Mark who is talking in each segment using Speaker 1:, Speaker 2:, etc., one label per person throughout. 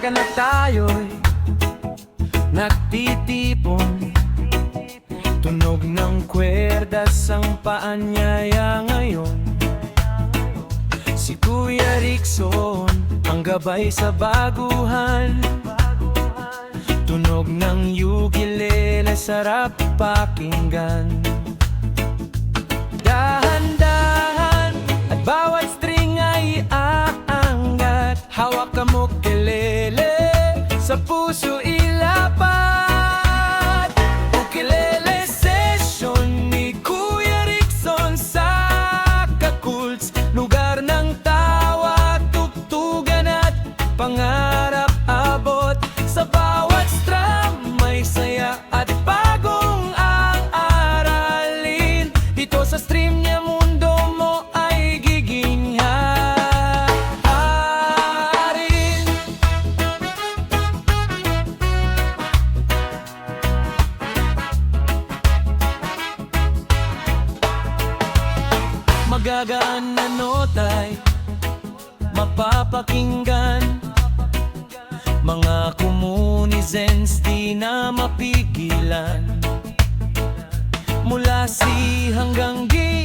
Speaker 1: Halika na tayo'y nagtitipon. Tunog ng kwerdas ang paanyaya ngayon. Si Kuya Rickson ang gabay sa baguhan. Tunog ng ukulele sarap pakinggan. Dahan-dahan at bawat string ay aangat. Hawak ang ukulele sa puso ilapat. Ukulele session ni Kuya Rickson sa Kakults. Lugar ng tawa, tugtugan at pangarap abot. Sa bawat strum may saya at bagong ang aralin. Dito sa stream niya mundo mo ay giginharin. Magagaan na nota'y mapapakinggan. Mga komunizens di na mapigilan. Mula si hanggang G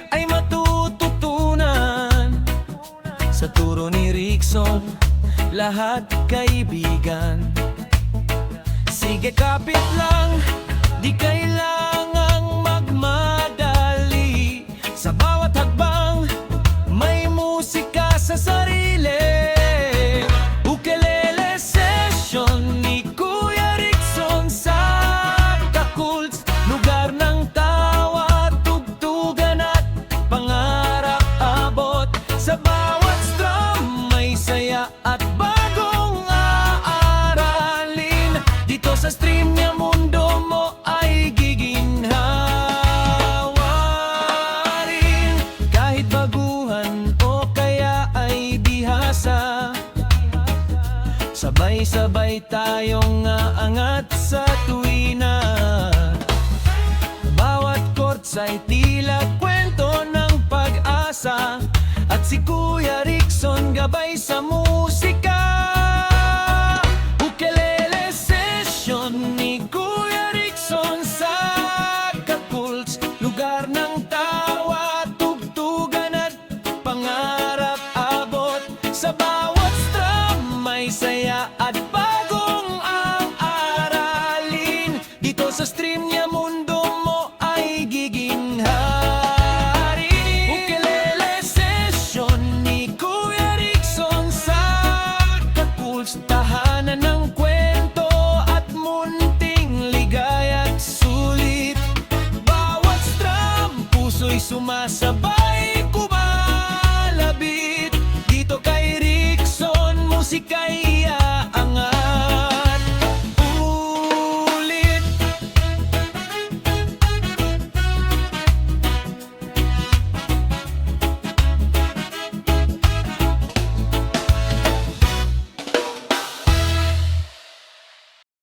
Speaker 1: ay matututunan. Sa turo ni Rickson, lahat kaibigan. Sige kapit lang, di kailangang magmadali. Sa bawat hakbang, may musika sa sarili. Ukulele session ni Kuya Rickson sa Kakults. Lugar ng tawa, tugtugan at pangarap abot. Sa bawat strum may saya at bagong aaralin. Dito sa stream niya mundo mo ay giginhawarin. Kahit baguhan o kaya ay bihasa, sabay-sabay tayong aangat sa tuwina. Bawat chords ay tila kwento ng pag-asa. At si Kuya Rickson gabay sa musika. Ukulele session ni Kuya Rickson sa Kakults. Lugar ng tawa, tugtugan at pangarap abot. Sa bawat strum may saya at bagong ang aralin. Dito sa stream niya mundo mo ay giginharin. Ukulele session ni Kuya Rickson sa Kakults. Tahanan ng kwento at munting ligaya't sulit. Bawat strum, puso'y sumasabay, kumalabit. Dito kay Rickson, musika'y